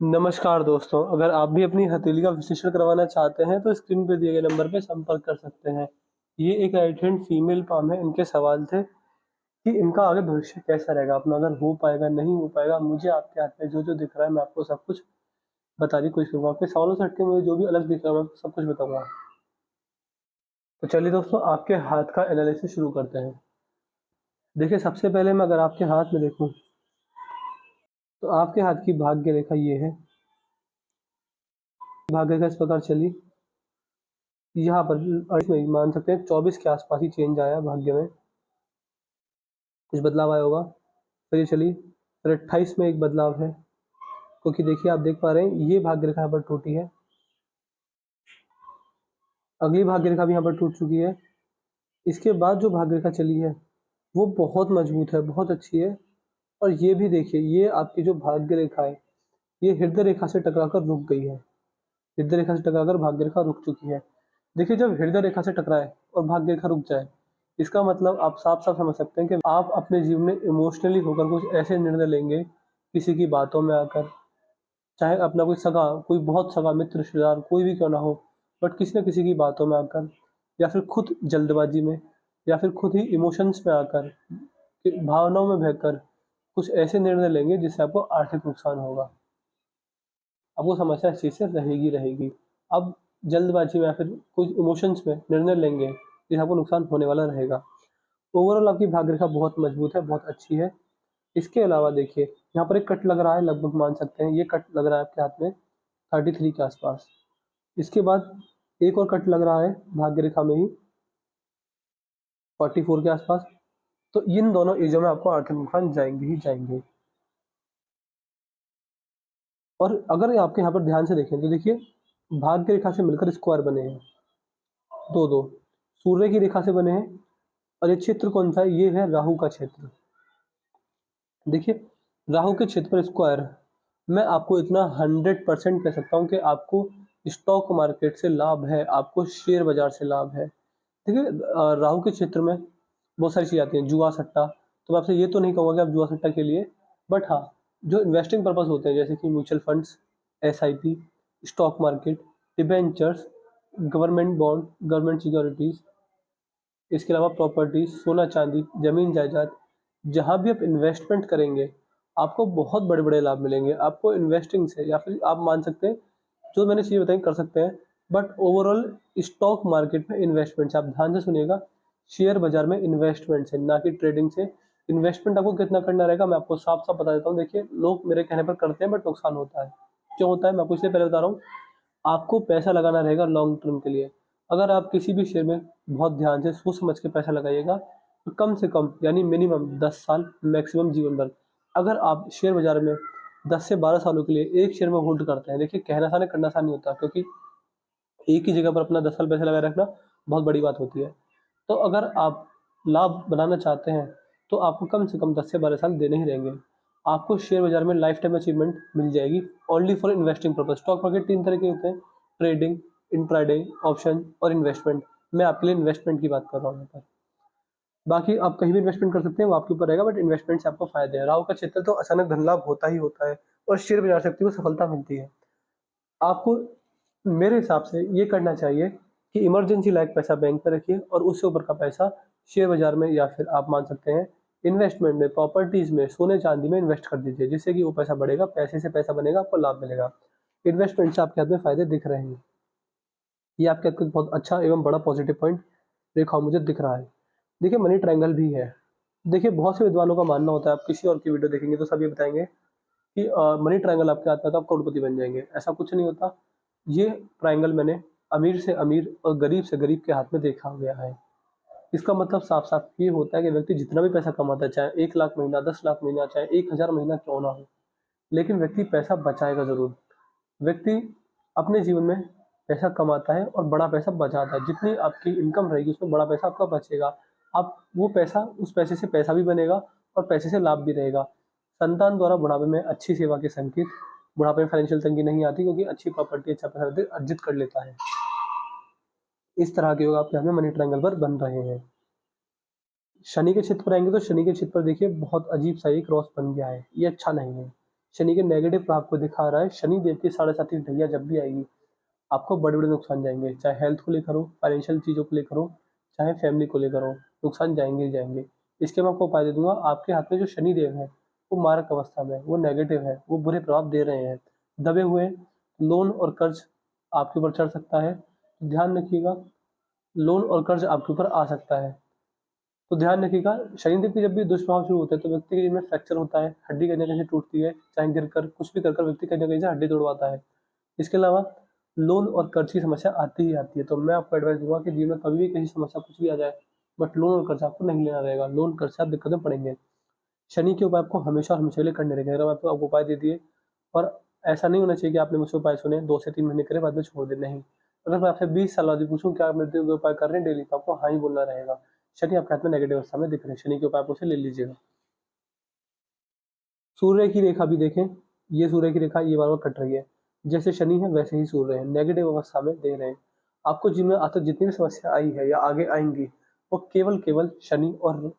नमस्कार दोस्तों, अगर आप भी अपनी हथेली का विश्लेषण करवाना चाहते हैं तो स्क्रीन पर दिए गए नंबर पर संपर्क कर सकते हैं। ये एक राइट हैंड फीमेल पाम है। इनके सवाल थे कि इनका आगे भविष्य कैसा रहेगा, अपना अगर हो पाएगा नहीं हो पाएगा। मुझे आपके हाथ में जो जो दिख रहा है मैं आपको सब कुछ बताने की कोशिश करूँगा। आपके सवालों से हटके मुझे जो भी अलग दिख रहा है मैं आपको सब कुछ बताऊंगा। तो चलिए दोस्तों, आपके हाथ का एनालिसिस शुरू करते हैं। देखिए, सबसे पहले मैं अगर आपके हाथ में देखूं तो आपके हाथ की भाग्य रेखा ये है। भाग्य रेखा इस प्रकार चली, यहाँ पर इसमें मान सकते हैं 24 के आसपास ही चेंज आया भाग्य में, कुछ बदलाव आया होगा। फिर ये चली, फिर 28 में एक बदलाव है, क्योंकि देखिए आप देख पा रहे हैं ये भाग्य रेखा यहाँ पर टूटी है, अगली भाग्य रेखा भी यहाँ पर टूट चुकी है। इसके बाद जो भाग्य रेखा चली है वो बहुत मजबूत है, बहुत अच्छी है। और ये भी देखिए, ये आपकी जो भाग्य रेखा है ये हृदय रेखा से टकराकर रुक गई है। हृदय रेखा से टकराकर भाग्य रेखा रुक चुकी है। देखिए, जब हृदय रेखा से टकराए और भाग्य रेखा रुक जाए, इसका मतलब आप साफ साफ समझ सकते हैं कि आप अपने जीवन में इमोशनली होकर कुछ ऐसे निर्णय लेंगे, किसी की बातों में आकर, चाहे अपना कोई सगा, कोई बहुत सगा मित्र, रिश्तेदार, कोई भी क्यों ना हो, बट किसी न किसी की बातों में आकर, या फिर खुद जल्दबाजी में, या फिर खुद ही इमोशंस में आकर, भावनाओं में बहकर कुछ ऐसे निर्णय लेंगे जिससे आपको आर्थिक नुकसान होगा। आपको समस्या इस चीज़ से रहेगी रहेगी। अब जल्दबाजी में या फिर कुछ इमोशंस में निर्णय लेंगे जिससे आपको नुकसान होने वाला रहेगा। ओवरऑल आपकी भाग्य रेखा बहुत मजबूत है, बहुत अच्छी है। इसके अलावा देखिए, यहाँ पर एक कट लग रहा है, लगभग मान सकते हैं ये कट लग रहा है आपके हाथ में 33 के आसपास। इसके बाद एक और कट लग रहा है भाग्य रेखा में ही 44 के आसपास। तो इन दोनों एजों में आपको आर्थिक नुकसान जाएंगे ही जाएंगे। और अगर आपके यहाँ पर ध्यान से देखें तो देखिए, भाग्य रेखा से मिलकर स्क्वायर बने हैं, दो दो सूर्य की रेखा से बने हैं। और ये क्षेत्र कौन सा है? ये है राहु का क्षेत्र। देखिए, राहु के क्षेत्र पर स्क्वायर, मैं आपको इतना 100% कह सकता हूँ कि आपको स्टॉक मार्केट से लाभ है, आपको शेयर बाजार से लाभ है। देखिए, राहु के क्षेत्र में बहुत सारी चीज़ें आती हैं, जुआ सट्टा। तो मैं आपसे ये तो नहीं कहूँगा कि आप जुआ सट्टा के लिए, बट हाँ, जो इन्वेस्टिंग पर्पस होते हैं जैसे कि mutual funds, SIP, stock market, debentures, government bond, government securities, इसके अलावा प्रॉपर्टी, सोना चांदी, ज़मीन जायदाद, जहाँ भी आप इन्वेस्टमेंट करेंगे आपको बहुत बड़े बड़े लाभ मिलेंगे। आपको इन्वेस्टिंग से, या फिर आप मान सकते हैं जो मैंने चीज़ें बताई कर सकते हैं, बट ओवरऑल स्टॉक मार्केट में इन्वेस्टमेंट से, आप ध्यान से सुनिएगा, शेयर बाजार में इन्वेस्टमेंट से, ना कि ट्रेडिंग से। इन्वेस्टमेंट आपको कितना करना रहेगा मैं आपको साफ साफ बता देता हूँ। देखिए, लोग मेरे कहने पर करते हैं बट नुकसान होता है। क्यों होता है मैं आपको इसलिए पहले बता रहा हूँ। आपको पैसा लगाना रहेगा लॉन्ग टर्म के लिए। अगर आप किसी भी शेयर में बहुत ध्यान से सोच समझ के पैसा लगाइएगा तो कम से कम यानी मिनिमम 10 साल, मैक्सिमम जीवन भर, अगर आप शेयर बाजार में 10 से 12 सालों के लिए एक शेयर में होल्ड करते हैं। देखिए, कहना आसान है करना आसान नहीं होता, क्योंकि एक ही जगह पर अपना 10 साल पैसा लगाए रखना बहुत बड़ी बात होती है। तो अगर आप लाभ बनाना चाहते हैं तो आपको कम से कम 10 से 12 साल देने ही रहेंगे। आपको शेयर बाजार में लाइफ टाइम अचीवमेंट मिल जाएगी, only for investing purpose. Stock market 3 तरह के होते हैं, ट्रेडिंग, इंट्राडे, ऑप्शन और इन्वेस्टमेंट। मैं आपके लिए इन्वेस्टमेंट की बात कर रहा हूँ यहाँ पर। बाकी आप कहीं भी इन्वेस्टमेंट कर सकते हैं, वो आपके ऊपर रहेगा, बट इन्वेस्टमेंट से आपको फायदे हैं। राहु का क्षेत्र तो अचानक धन लाभ होता ही होता है और शेयर बाजार से व्यक्ति को सफलता मिलती है। आपको मेरे हिसाब से ये करना चाहिए कि इमरजेंसी लायक पैसा बैंक में रखिए और उससे ऊपर का पैसा शेयर बाजार में, या फिर आप मान सकते हैं इन्वेस्टमेंट में, प्रॉपर्टीज में, सोने चांदी में इन्वेस्ट कर दीजिए, जिससे कि वो पैसा बढ़ेगा, पैसे से पैसा बनेगा, आपको लाभ मिलेगा। इन्वेस्टमेंट से आपके हाथ में फायदे दिख रहे हैं। ये आपके हाथ में बहुत अच्छा एवं बड़ा पॉजिटिव पॉइंट रेखा मुझे दिख रहा है। देखिए, मनी ट्रायंगल भी है। देखिए, बहुत से विद्वानों का मानना होता है, आप किसी और की वीडियो देखेंगे तो सब ये बताएंगे कि मनी ट्रायंगल आपके हाथ में तो आप करोड़पति बन जाएंगे। ऐसा कुछ नहीं होता। ये ट्रायंगल मैंने अमीर से अमीर और गरीब से गरीब के हाथ में देखा गया है। इसका मतलब साफ साफ ये होता है कि व्यक्ति जितना भी पैसा कमाता है, चाहे 1 लाख महीना, 10 लाख महीना, चाहे 1,000 महीना क्यों ना हो, लेकिन व्यक्ति पैसा बचाएगा जरूर। व्यक्ति अपने जीवन में पैसा कमाता है और बड़ा पैसा बचाता है। जितनी आपकी इनकम रहेगी उसमें बड़ा पैसा आपका बचेगा। आप वो पैसा, उस पैसे से पैसा भी बनेगा और पैसे से लाभ भी रहेगा। संतान द्वारा बुढ़ापे में अच्छी सेवा के संकेत। बुढ़ापे में फाइनेंशियल तंगी नहीं आती, क्योंकि अच्छी प्रॉपर्टी, अच्छा पैसा अर्जित कर लेता है। इस तरह के योग आपके यहाँ में मनी ट्रायंगल पर बन रहे हैं। शनि के क्षेत्र पर आएंगे तो शनि के क्षेत्र पर देखिए बहुत अजीब सा एक क्रॉस बन गया है, ये अच्छा नहीं है। शनि के नेगेटिव प्रभाव को दिखा रहा है। शनि देव की 7.5 ढैया जब भी आएगी, आपको बड़े-बड़े नुकसान जाएँगे, चाहे हेल्थ को लेकर हो, फाइनेंशियल चीज़ों को लेकर हो, चाहे फैमिली को लेकर हो, नुकसान जाएँगे ही जाएँगे। इसके मैं आपको उपाय दे दूँगा, आपके हाथ में जो शनि देव है, वो मारक अवस्था में है, वो नेगेटिव है, वो बुरे प्रभाव दे रहे हैं, दबे हुए हैं, लोन और कर्ज आपके ऊपर चढ़ सकता है, ध्यान रखिएगा, लोन और कर्ज आपके ऊपर आ सकता है। तो ध्यान रखिएगा, शनिदेव के जब भी दुष्प्रभाव शुरू होते हैं तो व्यक्ति के जिनमें फ्रैक्चर होता है, हड्डी कहीं न कहीं से टूटती है, चाहे गिरकर कुछ भी कर व्यक्ति कहीं न कहीं से हड्डी तोड़वाता है। इसके अलावा लोन और कर्ज की समस्या आती ही आती है, तो मैं आपको एडवाइस दूँगा कि जीवन में कभी भी कहीं समस्या कुछ भी आ जाए, बट लोन और कर्ज आपको नहीं लेना रहेगा, लोन कर्ज से आप दिक्कत में पड़ेंगे। शनि के उपाय आपको हमेशा और हमेशा के लिए करने रहेंगे, अगर आपको आपको उपाय दे दिए और ऐसा नहीं होना चाहिए कि आपने मुझसे उपाय सुने, 2 से 3 महीने करे बाद में छोड़ दें, नहीं। अगर मैं आपसे 20 साल बाद भी पूछूँ क्या आप मेरे को उपाय कर रहे हैं डेली, तो आपको हाँ ही बोलना रहेगा। शनि आपके हाथ में नेगेटिव अवस्था में दिख रहे हैं, शनि के उपाय आप उसे ले लीजिएगा। सूर्य की रेखा भी देखें, ये सूर्य की रेखा ये बार-बार कट रही है। जैसे शनि है वैसे ही सूर्य है, नेगेटिव अवस्था में दे रहे हैं। आपको जीवन में आज तक जितनी भी समस्या आई है या आगे आएँगी, वो केवल शनि और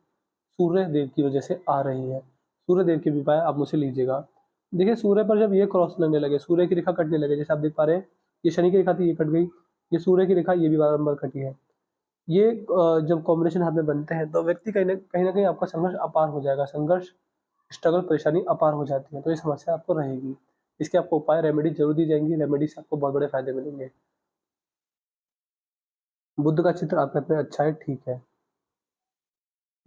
सूर्य देव की वजह से आ रही है। सूर्य देव के भी उपाय आप मुझसे लीजिएगा। देखिए सूर्य पर जब ये क्रॉस लगने लगे, सूर्य की रेखा कटने लगे, जैसे आप देख पा रहे हैं, ये शनि की रेखा थी, ये कट गई। ये सूर्य की रेखा, ये भी बारंबार कटी है। ये जब कॉम्बिनेशन हाथ में बनते हैं, तो व्यक्ति कहीं न कहीं आपका संघर्ष अपार हो जाएगा। संघर्ष, स्ट्रगल, परेशानी अपार हो जाती है, तो ये समस्या आपको रहेगी। इसके आपको उपाय, रेमेडी ज़रूर दी जाएँगी, रेमेडी से आपको बहुत बड़े फ़ायदे मिलेंगे। बुध का चित्र आपके हाथ में अच्छा है, ठीक है।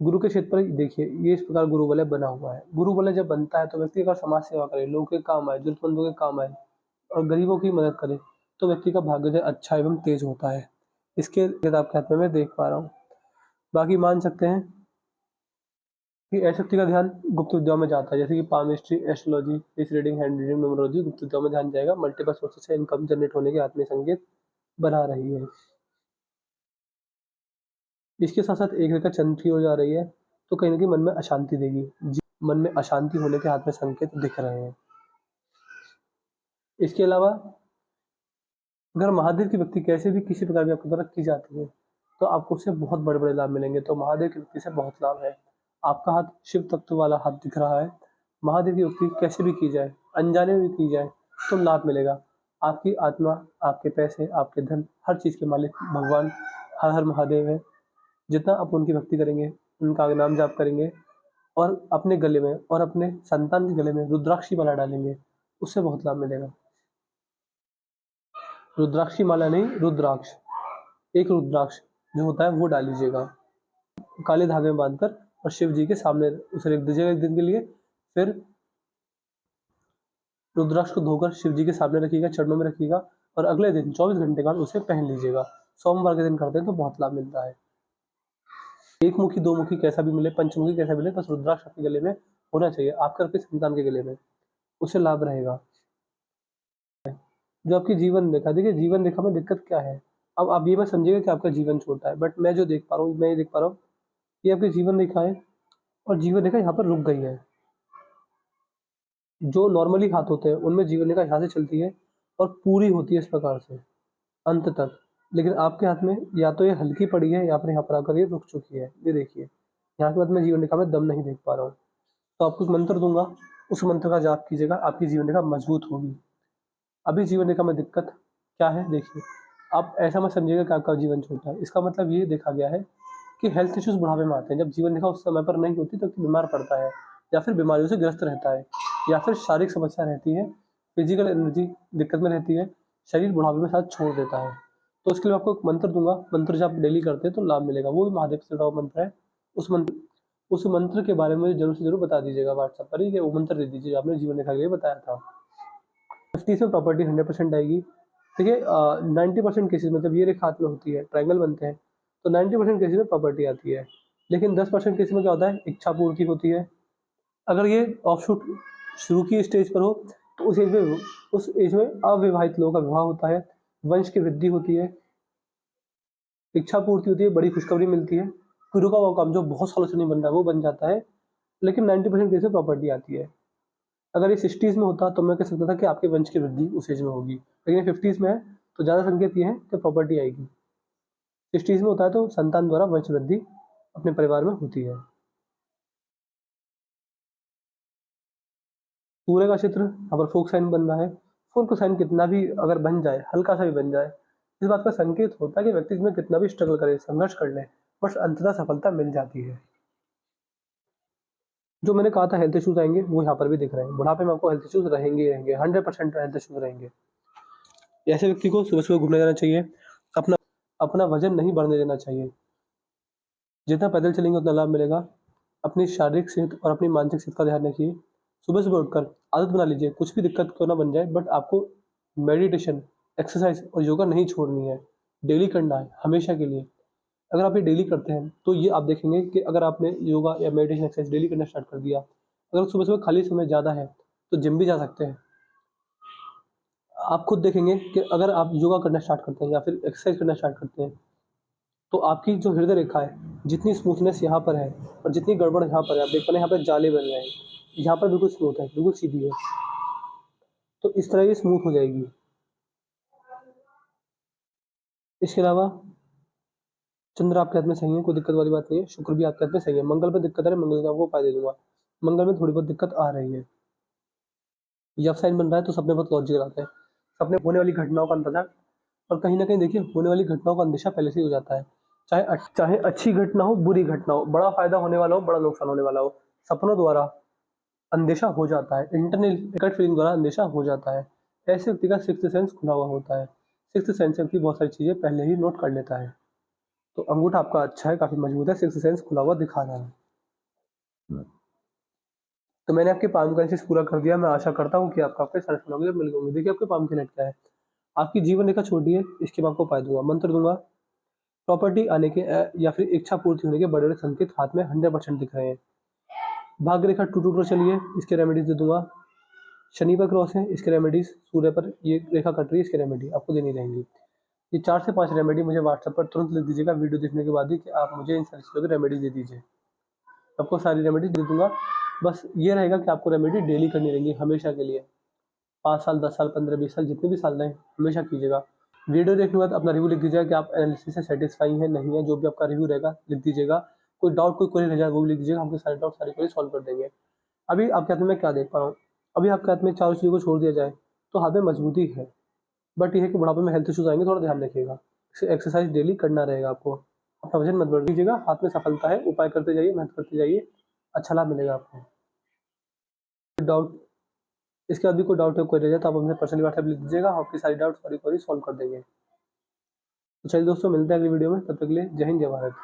गुरु के क्षेत्र पर देखिए, ये इस प्रकार गुरु वलय बना हुआ है। गुरु वलय जब बनता है तो व्यक्ति अगर समाज सेवा करे, लोगों के काम आए, ज़रूरतमंदों के काम आए और गरीबों की मदद करे, तो व्यक्ति का भाग्योदय अच्छा एवं तेज होता है। इसके भेद आपके हाथ में मैं देख पा रहा हूँ। बाकी मान सकते हैं कि अशक्ति का ध्यान गुप्त विद्याओं में जाता है, जैसे कि palmistry, astrology, face reading, hand reading, numerology गुप्त विद्याओं में ध्यान जाएगा। मल्टीपल सोर्सेस से इनकम जनरेट होने के आत्मीय संकेत बना रही है। इसके साथ-साथ एक रेखा चंद्र की ओर जा रही है, तो कहीं न कहीं मन में अशांति देगी। मन में अशांति होने के हाथ में संकेत दिख रहे हैं। इसके अलावा अगर महादेव की भक्ति कैसे भी किसी प्रकार भी आपके द्वारा की जाती है, तो आपको उससे बहुत बड़े-बड़े लाभ मिलेंगे। तो महादेव की भक्ति से बहुत लाभ है। आपका हाथ शिव तत्व वाला हाथ दिख रहा है। महादेव की भक्ति कैसे भी की जाए, अनजाने में भी की जाए, तो लाभ मिलेगा। आपकी आत्मा, आपके पैसे, आपके धन, हर चीज़ के मालिक भगवान हर हर महादेव हैं। जितना आप उनकी भक्ति करेंगे, उनका नाम जाप करेंगे और अपने गले में और अपने संतान के गले में रुद्राक्ष की माला डालेंगे, उससे बहुत लाभ मिलेगा। रुद्राक्ष की माला नहीं, रुद्राक्ष, एक रुद्राक्ष जो होता है वो डाल लीजिएगा काले धागे में बांधकर और शिव जी के सामने उसे रख दीजिएगा एक दिन के लिए। फिर रुद्राक्ष को धोकर शिव जी के सामने रखिएगा, चरणों में रखिएगा और अगले दिन 24 घंटे बाद उसे पहन लीजिएगा। सोमवार के दिन करते हैं तो बहुत लाभ मिलता है। एक मुखी, दो मुखी कैसा भी मिले, पंचमुखी कैसा मिले, बस रुद्राक्ष आपके गले में होना चाहिए, आपके और आपके संतान के गले में, उससे लाभ रहेगा। जो आपकी जीवन रेखा, देखिए जीवन रेखा में दिक्कत क्या है? अब आप ये मत समझिएगा कि आपका जीवन छोटा है, बट मैं जो देख पा रहा हूँ, मैं ये देख पा रहा हूँ, ये आपकी जीवन रेखा है और जीवन रेखा यहाँ पर रुक गई है। जो नॉर्मली हाथ होते हैं, उनमें जीवन रेखा यहाँ से चलती है और पूरी होती है इस प्रकार से, अंत तक। लेकिन आपके हाथ में या तो ये हल्की पड़ी है या फिर यहाँ पर आकर ये रुक चुकी है। ये देखिए, यहाँ के बाद मैं जीवन रेखा में दम नहीं देख पा रहा हूँ। तो आपको एक मंत्र दूँगा, उस मंत्र का जाप कीजिएगा, आपकी जीवन रेखा मजबूत होगी। अभी जीवन रेखा में दिक्कत क्या है देखिए, आप ऐसा मत समझिएगा कि आपका जीवन छोटा है। इसका मतलब ये देखा गया है कि हेल्थ इश्यूज़ बुढ़ापे में आते हैं। जब जीवन रेखा उस समय पर नहीं होती तो व्यक्ति बीमार पड़ता है या फिर बीमारियों से ग्रस्त रहता है या फिर शारीरिक समस्या रहती है, फिजिकल एनर्जी दिक्कत में रहती है, शरीर बुढ़ापे में साथ छोड़ देता है। तो उसके लिए आपको एक मंत्र दूँगा, मंत्र जब आप डेली करते हैं तो लाभ मिलेगा। वो भी महादेव से जुड़ा हुआ मंत्र है। उस मंत्र के बारे में मुझे ज़रूर से ज़रूर बता दीजिएगा व्हाट्सएप पर ही, कि वो मंत्र दे दीजिए जो आपने जीवन रेखा के लिए बताया था। 50 में प्रॉपर्टी 100% आएगी। देखिए 90% केसेज़ में जब ये रेखा हाथ में होती है, ट्रायंगल बनते हैं, तो 90% केसेज़ में प्रॉपर्टी आती है। लेकिन 10% केस में क्या होता है, इच्छा पूर्ति होती है। अगर ये ऑफशूट शुरू की स्टेज पर हो, तो उस एज में अविवाहित लोगों का विवाह होता है, वंश की वृद्धि होती है, इच्छा पूर्ति होती है, बड़ी खुशखबरी मिलती है, फिर रुका हुआ काम जो बहुत सालों से नहीं बन रहा है, वो बन जाता है। लेकिन 90% केस में प्रॉपर्टी आती है। अगर ये 60s में होता तो मैं कह सकता था कि आपके वंश की वृद्धि उस एज में होगी, लेकिन ये 50s में है तो ज़्यादा संकेत ये है कि प्रॉपर्टी आएगी। 60s में होता है तो संतान द्वारा वंश वृद्धि अपने परिवार में होती है। सूर्य का क्षेत्र यहाँ पर फोक साइन बन रहा है। फोक साइन कितना भी अगर बन जाए, हल्का सा भी बन जाए, इस बात का संकेत होता है कि व्यक्ति इसमें कितना भी स्ट्रगल करे, संघर्ष कर ले, बस अंततः सफलता मिल जाती है। जो मैंने कहा था हेल्थ इश्यूज आएंगे, वो यहाँ पर भी दिख रहे हैं। बुढ़ापे में आपको हेल्थ इश्यूज रहेंगे ही रहेंगे, 100% हेल्थ इश्यूज रहेंगे। ऐसे व्यक्ति को सुबह सुबह घूमने जाना चाहिए, अपना अपना वजन नहीं बढ़ने देना चाहिए। जितना पैदल चलेंगे उतना लाभ मिलेगा। अपनी शारीरिक सेहत और अपनी मानसिक सेहत का ध्यान रखिए। सुबह सुबह उठकर आदत बना लीजिए, कुछ भी दिक्कत क्यों ना बन जाए, बट आपको मेडिटेशन, एक्सरसाइज और योगा नहीं छोड़नी है, डेली करना है हमेशा के लिए। अगर आप ये डेली करते हैं तो ये आप देखेंगे कि अगर आपने योगा या मेडिटेशन एक्सरसाइज डेली करना स्टार्ट कर दिया, अगर सुबह सुबह खाली समय ज़्यादा है तो जिम भी जा सकते हैं। आप खुद देखेंगे कि अगर आप योगा करना स्टार्ट करते हैं या फिर एक्सरसाइज करना स्टार्ट करते हैं, तो आपकी जो हृदय रेखा है, जितनी स्मूथनेस यहाँ पर है और जितनी गड़बड़ यहाँ पर है, आप देख पा रहे हैं यहाँ पर जाले बन रहे हैं, यहाँ पर बिल्कुल स्मूथ है, बिल्कुल सीधी है, तो इस तरह ये स्मूथ हो जाएगी। इसके अलावा चंद्र आपके हाथ में सही है, कोई दिक्कत वाली बात नहीं है। शुक्र भी आपके हाथ में सही है। मंगल पे दिक्कत है, मंगल का आपको उपाय दे दूंगा। मंगल में थोड़ी बहुत दिक्कत आ रही है। जब साइन बन रहा है तो सपने बहुत लॉजिकल आते हैं, सपने होने वाली घटनाओं का अंदाजा, और कहीं ना कहीं देखिए होने वाली घटनाओं का अंदेशा पहले से ही हो जाता है। चाहे अच्छी घटना हो, बुरी घटना हो, बड़ा फायदा होने वाला हो, बड़ा नुकसान होने वाला हो, सपनों द्वारा अंदेशा हो जाता है, इंटरनल गट फीलिंग द्वारा अंदेशा हो जाता है। ऐसे व्यक्ति का सिक्स्थ सेंस खुला हुआ होता है। सिक्स्थ सेंस व्यक्ति बहुत सारी चीजें पहले ही नोट कर लेता है। तो अंगूठा आपका अच्छा है, काफी मजबूत है, सिक्स्थ सेंस खुला हुआ दिखा रहा है। तो मैंने आपके पाम का एनालिसिस पूरा कर दिया। मैं आशा करता हूँ कि आपको आपके सारे सपनों मिल गए होंगे। देखिए आपके पाम की लाइट क्या है, आपकी जीवन रेखा छोटी है, इसके मैं आपको उपाय दूंगा, मंत्र दूंगा। प्रॉपर्टी आने के या फिर इच्छा पूर्ति होने के बड़े बड़े संकेत हाथ में 100% दिख रहे हैं। भाग्य रेखा टूट टूट कर चली है, इसके रेमेडीज दे दूंगा। शनि पर क्रॉस है, इसके रेमेडीज। सूर्य पर ये रेखा कट रही है, इसके रेमेडी आपको देनी रहेंगी। ये 4 से 5 रेमेडी मुझे व्हाट्सएप पर तुरंत लिख दीजिएगा वीडियो देखने के बाद ही, कि आप मुझे इन सारी चीज़ों की रेमेडीज दे दीजिए। आपको सारी रेमेडीज दे दूंगा। बस ये रहेगा कि आपको रेमेडी डेली करनी रहेंगी हमेशा के लिए। 5 साल, 10 साल, 15, 20 साल, जितने भी साल रहें, हमेशा कीजिएगा। वीडियो देखने के बाद अपना रिव्यू लिख दीजिएगा कि आप एनालिसिस से सेटिस्फाई हैं, नहीं है। जो भी आपका रिव्यू रहेगा लिख दीजिएगा। कोई डाउट, कोई क्वेरी रह जाए वो भी लिख दीजिएगा, आपके सारे डाउट, सारी क्वेरी सॉल्व कर देंगे। अभी आपके हाथ में मैं क्या देख पा रहा हूँ, अभी आपके हाथ में चारों चीज़ों को छोड़ दिया जाए तो हाथ में मजबूती है, बट ये है कि बुढ़ापे में हेल्थ इश्यूज आएंगे, थोड़ा ध्यान रखिएगा। एक्सरसाइज डेली करना रहेगा आपको, अपना वजन मत बढ़ दीजिएगा। हाथ में सफलता है, उपाय करते जाइए, मेहनत करते जाइए, अच्छा लाभ मिलेगा आपको। डाउट, इसके बाद भी कोई डाउट है, कोई रह जाए तो आप हमसे पर्सनली व्हाट्सएप लिख दीजिएगा, आपकी सारी डाउट, सारी क्वेरी सॉल्व कर देंगे। तो चलिए दोस्तों, मिलते हैं अगली वीडियो में, तब तक के लिए जय हिंद, जय भारत।